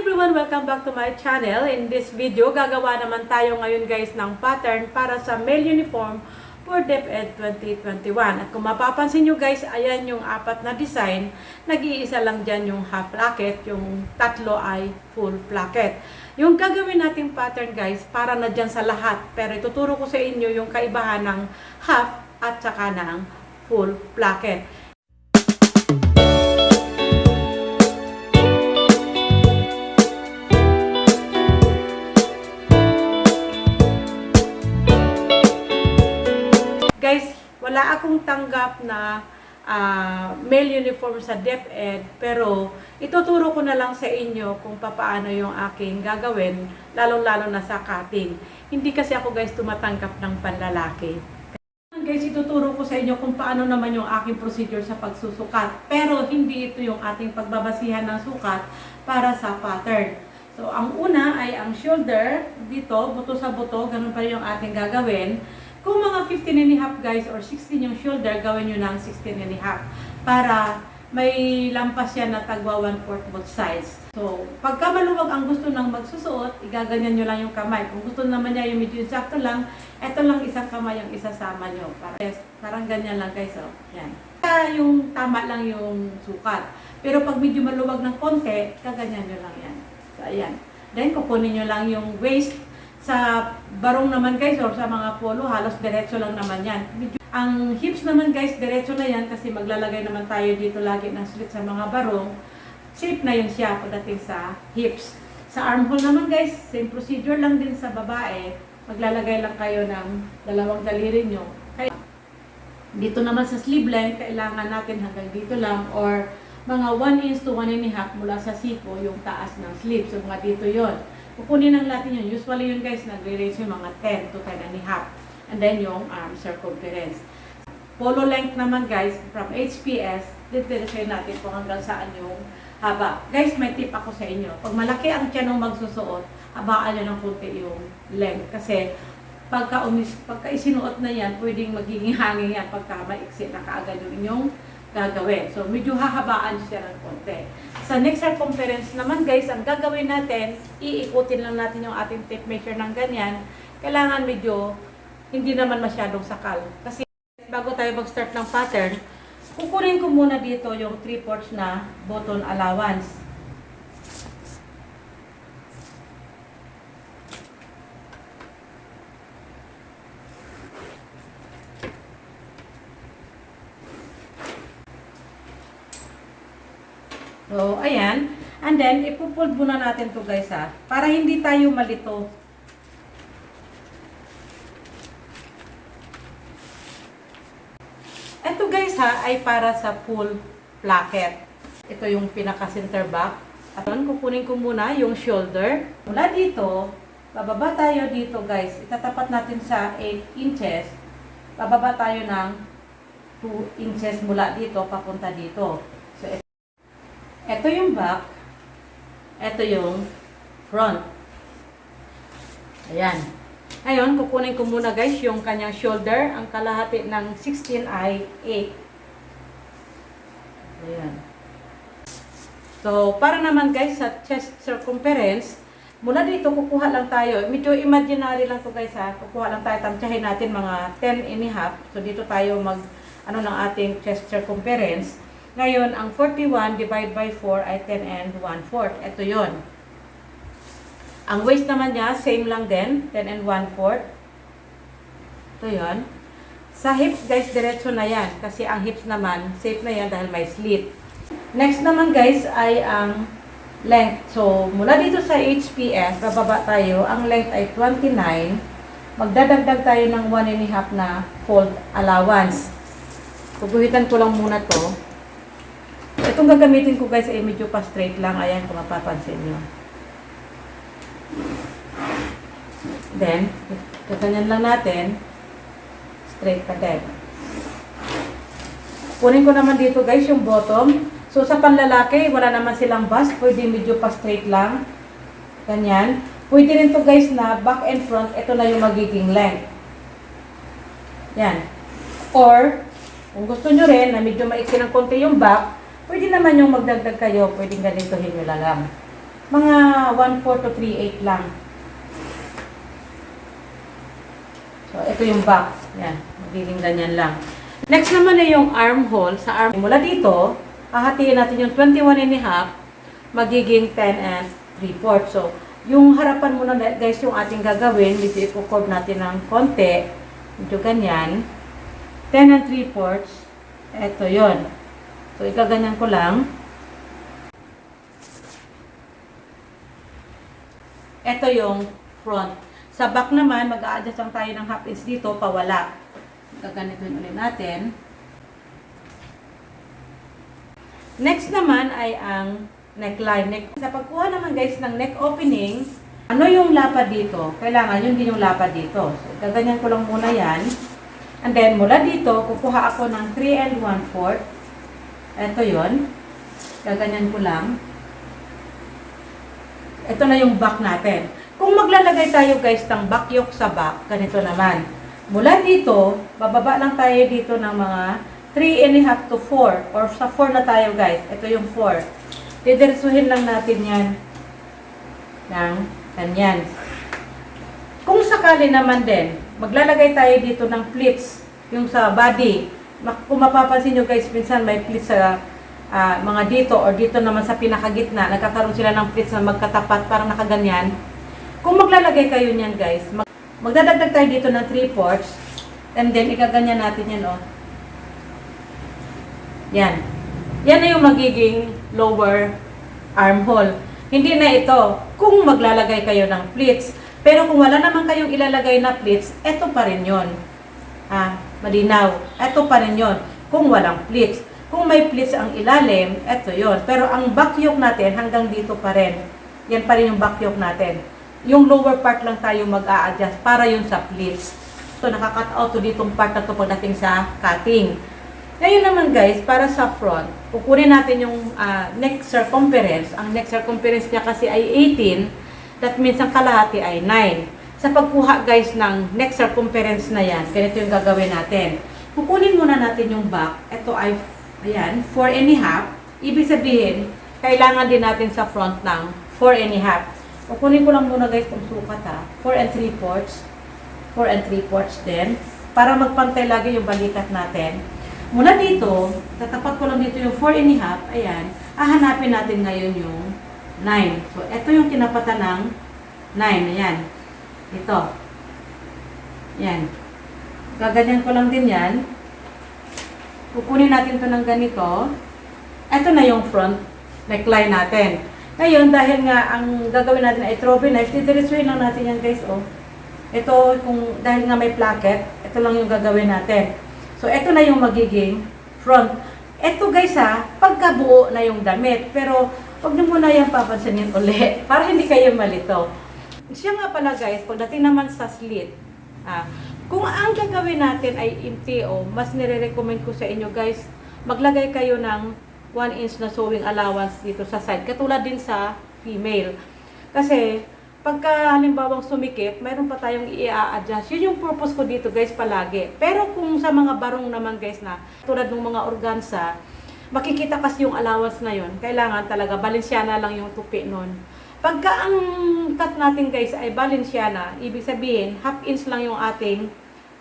everyone! Welcome back to my channel. In this video, gagawa naman tayo ngayon guys ng pattern para sa male uniform for DepEd 2021. At kung mapapansin nyo guys, ayan yung apat na design. Nag-iisa lang dyan yung half placket, yung tatlo ay full placket. Yung gagawin nating pattern guys, para na dyan sa lahat. Pero ituturo ko sa inyo yung kaibahan ng half at saka ng full placket. Guys, wala akong tanggap na male uniform sa DepEd, pero ituturo ko na lang sa inyo kung paano yung aking gagawin, lalong-lalo na sa cutting. Hindi kasi ako guys tumatanggap ng panlalaki. Guys, ituturo ko sa inyo kung paano naman yung aking procedure sa pagsusukat, pero hindi ito yung ating pagbabasihan ng sukat para sa pattern. So, ang una ay ang shoulder, dito, buto sa buto, ganun pa rin yung ating gagawin. Kung mga 15.5 guys or 16 yung shoulder, gawin nyo ng 16.5 para may lampas yan na tagwa 1/4 both sides. So, pagka maluwag ang gusto ng magsusuot, igaganyan nyo lang yung kamay. Kung gusto naman niya yung medyo sakto lang, eto lang isang kamay yung isasama nyo. Parang ganyan lang guys. Oh. Yan. Yung tama lang yung sukat. Pero pag medyo maluwag ng konti, kaganyan nyo lang yan. So, ayan. Then, kukunin nyo lang yung waist. Sa barong naman guys or sa mga polo, halos diretso lang naman yan. Ang hips naman guys, diretso na yan kasi maglalagay naman tayo dito lagi ng slit sa mga barong. Safe na yun siya pagdating sa hips. Sa armhole naman guys, same procedure lang din sa babae. Maglalagay lang kayo ng dalawang daliri nyo. Kaya, dito naman sa sleeve length, kailangan natin hanggang dito lang or mga 1 inch to 1.5 mula sa siko yung taas ng sleeve. So mga dito yon. Kukunin lang natin yun. Usually yun guys, nagre-range yung mga 10 to 10.5. And then yung arm circumference. Polo length naman guys, from HPS, diretso natin kung hanggang saan yung haba. Guys, may tip ako sa inyo. Pag malaki ang tiyan ng magsusuot, habaan nyo ng kunti yung length. Kasi pagka isinuot na yan, pwedeng magiging hangin yan pagka maiksi na kaagad yung inyong gagawin. So, medyo hahabaan siya ng konti. Sa next circumference naman guys, ang gagawin natin, iikutin lang natin yung ating tape measure ng ganyan. Kailangan medyo hindi naman masyadong sakal. Kasi bago tayo mag-start ng pattern, kukunin ko muna dito yung 3/4 na button allowance. So, ayan. And then, ipupuld muna natin to guys ha. Para hindi tayo malito. Ito guys ha, ay para sa full placket. Ito yung pinaka-center back. At kukunin ko muna yung shoulder. Mula dito, bababa tayo dito guys. Itatapat natin sa 8 inches. Bababa tayo ng 2 inches mula dito, papunta dito. So, ito yung back, ito yung front. Ayan. Ngayon, kukunin ko muna guys yung kanyang shoulder. Ang kalahati ng 16 ay 8. Ayan. So, para naman guys sa chest circumference, mula dito kukuha lang tayo. Medyo imaginary lang to guys ha. Kukuha lang tayo, tansyahin natin mga 10.5. So, dito tayo ng ating chest circumference. Ngayon, ang 41 divided by 4 ay 10 and 1/4. Ito yon. Ang waist naman niya, same lang din, 10 and 1/4. Ito yon. Sa hips, guys, diretso na yan. Kasi ang hips naman, safe na yan dahil may slit. Next naman, guys, ay ang length. So, mula dito sa HPS, bababa tayo. Ang length ay 29. Magdadagdag tayo ng 1.5 na fold allowance. Puguhitan ko lang muna to. Itong gagamitin ko guys ay medyo pa straight lang. Ayan kung mapapansin nyo. Then, kaganyan lang natin. Straight pa din. Kunin ko naman dito guys yung bottom. So sa panlalaki, wala naman silang bust. Pwede medyo pa straight lang. Ganyan. Pwede rin to guys na back and front. Ito na yung magiging length. Yan. Or, kung gusto nyo rin na medyo maiksi ng konti yung back, pwede naman yung magdagdag kayo, pwedeng ganitohin nyo lang. Mga 1/4 to 3/8 lang. So, ito yung back. Yan. Magiging ganyan lang. Next naman ay yung armhole. Sa arm, mula dito, hahatiin natin yung 21 1/2, magiging 10 and 3/4. So, yung harapan muna guys yung ating gagawin. Dito i-curve natin ng konti. Medyo ganyan. 10 and 3/4. Ito yon. So, ikaganyan ko lang. Ito yung front. Sa back naman, mag-a-adjust lang tayo ng 1/2 inch dito, pawala. Gaganituin ulit natin. Next naman ay ang neckline. Sa pagkuha naman guys ng neck opening, ano yung lapad dito? Kailangan yun din yung lapad dito. So, gaganyan ko lang muna yan. And then, mula dito, kukuha ako ng 3 and 1/4. Ito yon. Gaganyan ko lang. Ito na yung back natin. Kung maglalagay tayo guys ng back yoke sa back, ganito naman. Mula dito, bababa lang tayo dito ng mga 3 1/2 to 4. Or sa 4 na tayo guys. Ito yung 4. Didirisuhin lang natin yan ng ganyan. Kung sakali naman din, maglalagay tayo dito ng pleats, yung sa body. Kung mapapansin nyo guys, minsan may pleats sa mga dito or dito naman sa pinakagitna, nagkakaroon sila ng pleats na magkatapat, parang nakaganyan. Kung maglalagay kayo niyan guys, magdadagdag tayo dito ng 3/4 and then ikaganyan natin yan oh. Yan. Yan na yung magiging lower armhole. Hindi na ito kung maglalagay kayo ng pleats. Pero kung wala naman kayong ilalagay na pleats, eto pa rin yun. Malinaw. Eto pa rin yun. Kung walang pleats. Kung may pleats ang ilalim, eto yun. Pero ang back yoke natin, hanggang dito pa rin. Yan pa rin yung back yoke natin. Yung lower part lang tayo mag-a-adjust para yun sa pleats. So, nakakat out to ditong part na to pagdating sa cutting. Ngayon naman guys, para sa front, kukunin natin yung neck circumference. Ang neck circumference niya kasi ay 18. That means ang kalahati ay 9. Sa pagkuha guys ng neck circumference na yan, ganito yung gagawin natin. Kukunin muna natin yung back. Ito ay, ayan, 4 1/2. Ibig sabihin, kailangan din natin sa front ng 4 1/2. Kukunin ko lang muna guys itong sukat 4 and 3/4. 4 and 3/4 din. Para magpantay lagi yung balikat natin. Mula dito, tatapat ko lang dito yung 4 1/2. Ayan. Hahanapin natin ngayon yung 9. So, ito yung tinapatan ng 9. Ayan. Ito. Ayan. Gaganyan ko lang din yan. Kukunin natin to ng ganito. Ito na yung front neckline natin. Ngayon, dahil nga ang gagawin natin ay trophy knife, didiretsuhin lang natin yan guys. Oh. Ito, dahil nga may placket, ito lang yung gagawin natin. So, ito na yung magiging front. Ito guys pagkabuo na yung damit. Pero, huwag nyo muna yan papansinin ulit para hindi kayo malito. Siya nga pala guys, pagdating naman sa slit, kung ang gagawin natin ay MTO, mas nire-recommend ko sa inyo guys, maglagay kayo ng 1 inch na sewing allowance dito sa side. Katulad din sa female. Kasi, pagka halimbawang sumikip, mayroon pa tayong i-a-adjust. Yun yung purpose ko dito guys palagi. Pero kung sa mga barong naman guys na, tulad ng mga organza, makikita kasi yung allowance na yun. Kailangan talaga, Balenciana lang yung tupi nun. Pagka ang cut natin guys ay Balenciana, ibig sabihin, 1/2 inch lang yung ating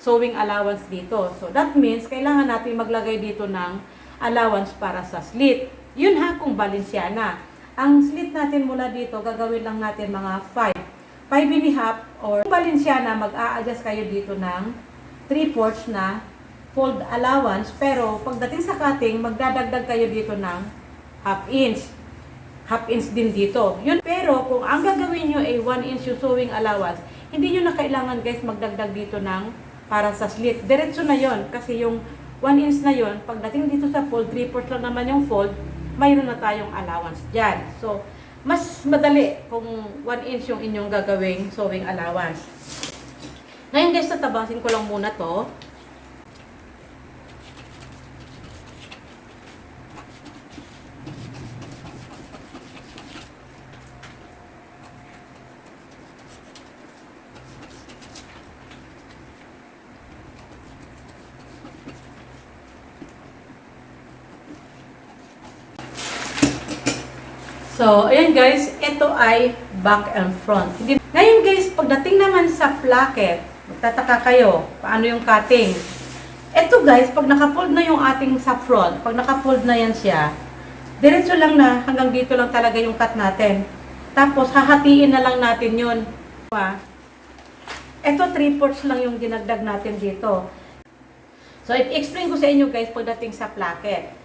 sewing allowance dito. So that means, kailangan natin maglagay dito ng allowance para sa slit. Yun kung Balenciana. Ang slit natin mula dito, gagawin lang natin mga 5. 5 1/2 or kung Balenciana, mag-a-adjust kayo dito ng 3/4 na fold allowance. Pero pagdating sa cutting, magdadagdag kayo dito ng 1/2 inch. 1/2 inch din dito. Yun. Pero kung ang gagawin nyo ay 1 inch yung sewing allowance, hindi nyo na kailangan guys magdagdag dito ng para sa slit. Diretso na yon kasi yung 1 inch na yon, pagdating dito sa fold, 3/4 lang naman yung fold, mayroon na tayong allowance dyan. So, mas madali kung 1 inch yung inyong gagawing sewing allowance. Ngayon guys, tatabasin ko lang muna to. So, ayan guys, ito ay back and front. Ngayon guys, pagdating naman sa placket, magtataka kayo, paano yung cutting? Ito guys, pag nakafold na yung ating sa front, pag nakafold na yan siya, diretso lang na, hanggang dito lang talaga yung cut natin. Tapos, hahatiin na lang natin yun. Ito, 3/4 lang yung dinagdag natin dito. So, i-explain ko sa inyo guys, pagdating sa placket.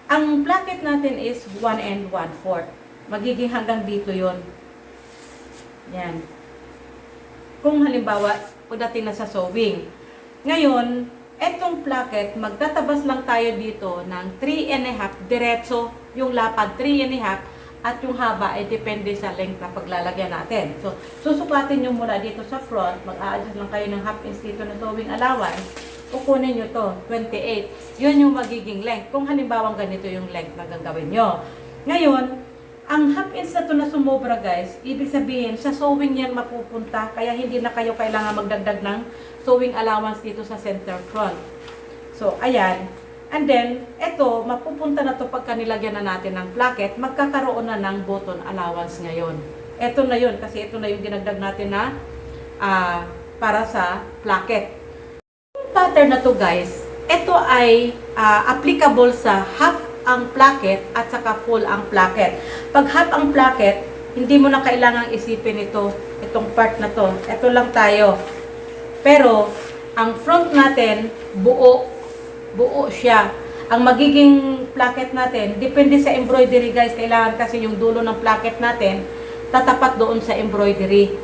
Ang placket natin is 1 1/4. Magiging hanggang dito yon. Yan. Kung halimbawa, pagdating na sa sewing. Ngayon, etong placket, magtatabas lang tayo dito ng 3 1/2, diretso yung lapad 3 1/2, at yung haba ay depende sa length na paglalagyan natin. So, susukatin nyo mula dito sa front, mag-a-adjust lang kayo ng 1/2 inch dito na sewing allowance, kukunin nyo to, 28. Yun yung magiging length. Kung halimbawa ganito yung length na gagawin nyo. Ngayon, ang 1/2 inch na to na sumobra guys, ibig sabihin, sa sewing yan mapupunta, kaya hindi na kayo kailangan magdagdag ng sewing allowance dito sa center front. So, ayan. And then, ito, mapupunta na to pagka nilagyan na natin ng placket, magkakaroon na ng button allowance ngayon. Ito na yun, kasi ito na yung dinagdag natin na para sa placket. Yung pattern na to guys, ito ay applicable sa half ang placket at saka full ang placket. Pag half ang placket, hindi mo na kailangang isipin ito, itong part na to. Ito lang tayo. Pero, ang front natin, buo siya. Ang magiging placket natin, depende sa embroidery guys. Kailangan kasi yung dulo ng placket natin, tatapat doon sa embroidery.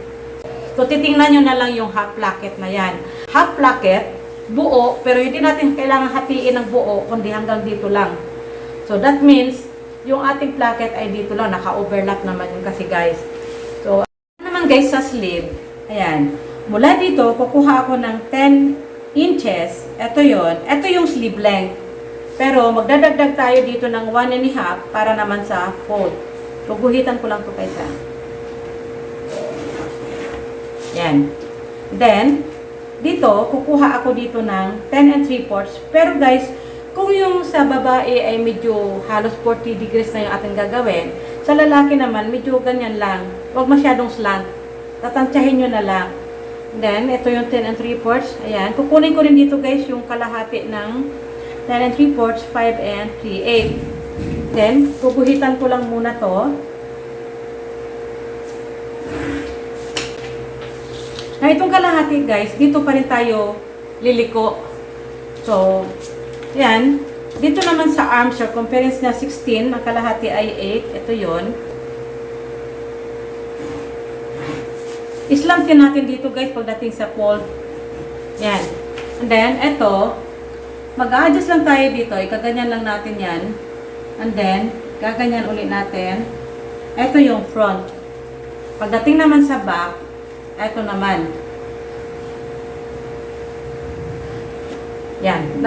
So, titingnan nyo na lang yung half placket na yan. Half placket, buo, pero hindi natin kailangan hatiin ng buo, kundi hanggang dito lang. So, that means, yung ating placket ay dito lang, naka-overlap naman yun kasi guys. So, naman guys sa sleeve, ayan, mula dito, kukuha ako ng 10 inches, ito yon, ito yung sleeve length. Pero magdadagdag tayo dito ng 1 1/2 para naman sa fold. Guguhitan ko lang ito kaysa. Yan. Then, dito, kukuha ako dito ng 10 3/4. Pero guys, kung yung sa babae ay medyo halos 40 degrees na yung ating gagawin, sa lalaki naman, medyo ganyan lang. Huwag masyadong slant. Tatansyahin nyo na lang. Then, ito yung 10 3/4. Ayan. Kukunin ko rin dito guys yung kalahati ng 10 3/4, 5 3/8. Then, guguhitan ko lang muna to. Na itong kalahati guys, dito pa rin tayo liliko. So, ayan. Dito naman sa arm circumference na 16, ang kalahati ay 8. Ito yon. Islantin natin dito guys pagdating sa fold. Yan. And then, ito, mag-adjust lang tayo dito. Ikaganyan lang natin yan. And then, gaganyan ulit natin. Ito yung front. Pagdating naman sa back, ito naman. Yan.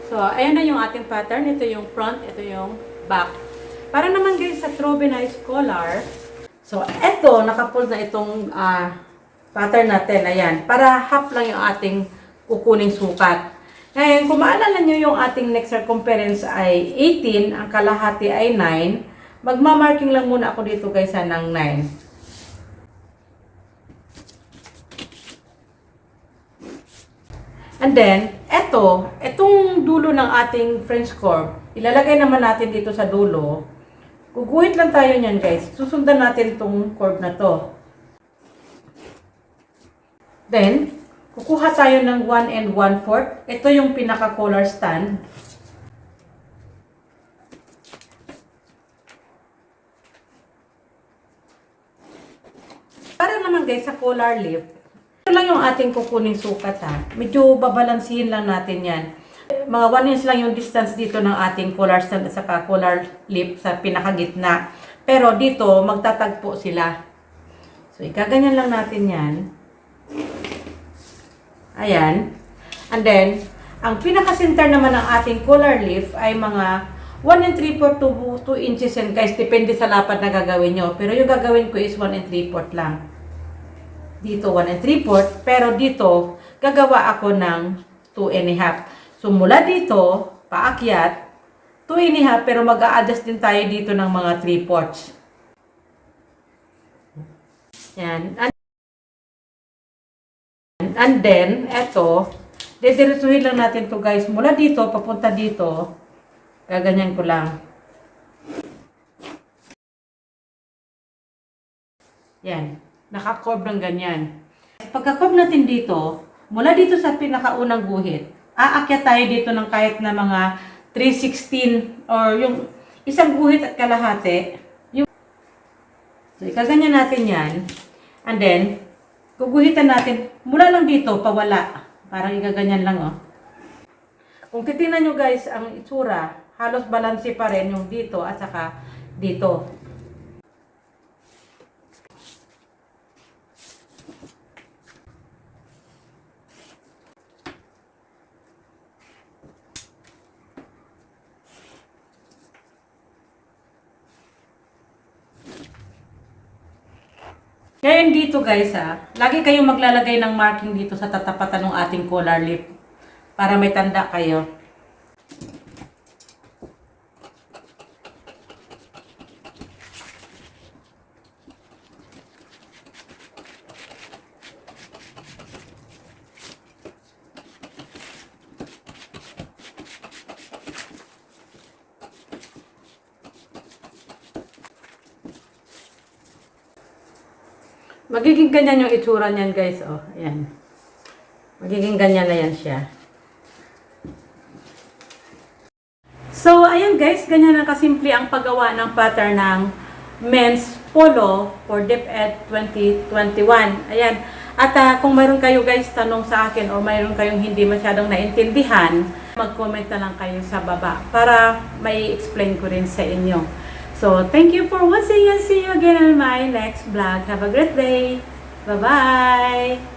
So, ayan na yung ating pattern. Ito yung front, ito yung back. Para naman guys sa Trobenized collar, so, ito, nakapull na itong pattern natin. Ayan. Para half lang yung ating kukuning sukat. Ngayon, kung maalala nyo yung ating neck circumference ay 18, ang kalahati ay 9, magmamarking lang muna ako dito guys ng 9. And then, itong dulo ng ating French curve, ilalagay naman natin dito sa dulo. Guguhit lang tayo niyan guys. Susundan natin itong curve na to. Then, kukuha tayo ng 1 1/4. Ito yung pinaka-collar stand. Para naman guys sa collar lip, ito lang yung ating kukuning sukat ha. Medyo babalansihin lang natin yan. Mga 1 inch lang yung distance dito ng ating collar stand at saka collar lip sa pinakagitna. Pero dito, magtatagpo sila. So, ikaganyan lang natin yan. Ayan. And then, ang pinaka-center naman ng ating collar lip ay mga 1 and 3/4 to 2 inches yan guys, depende sa lapad na gagawin nyo. Pero yung gagawin ko is 1 and 3/4 lang. Dito 1 and 3/4, pero dito gagawa ako ng 2 and a half. So mula dito, paakyat, 2 and a half, pero mag-a-adjust din tayo dito ng mga 3/4. Yan. And then, eto, didiretsuhin lang natin to guys. Mula dito, papunta dito, gaganyan ko lang. Yan. Naka-curve ng ganyan. Pagka-curve natin dito, mula dito sa pinakaunang guhit, aakyat tayo dito ng kahit na mga 3/16 or yung isang guhit at kalahati. So, ikaganyan natin yan. And then, guguhitan natin, mula lang dito, pawala. Parang ikaganyan lang, oh. Kung titingnan nyo guys, ang itsura, halos balanse pa rin yung dito at saka dito. Kaya dito guys lagi kayong maglalagay ng marking dito sa tatapatan ng ating collar lip para may tanda kayo. Magiging ganyan yung itsura niyan guys, oh. Ayan. Magiging ganyan na yan siya. So, ayan guys, ganyan na kasimple ang paggawa ng pattern ng men's polo for DepEd 2021. Ayan. At kung mayroon kayo guys tanong sa akin o mayroon kayong hindi masyadong naintindihan, mag-comment na lang kayo sa baba para may explain ko rin sa inyo. So, thank you for watching and see you again on my next vlog. Have a great day. Bye-bye!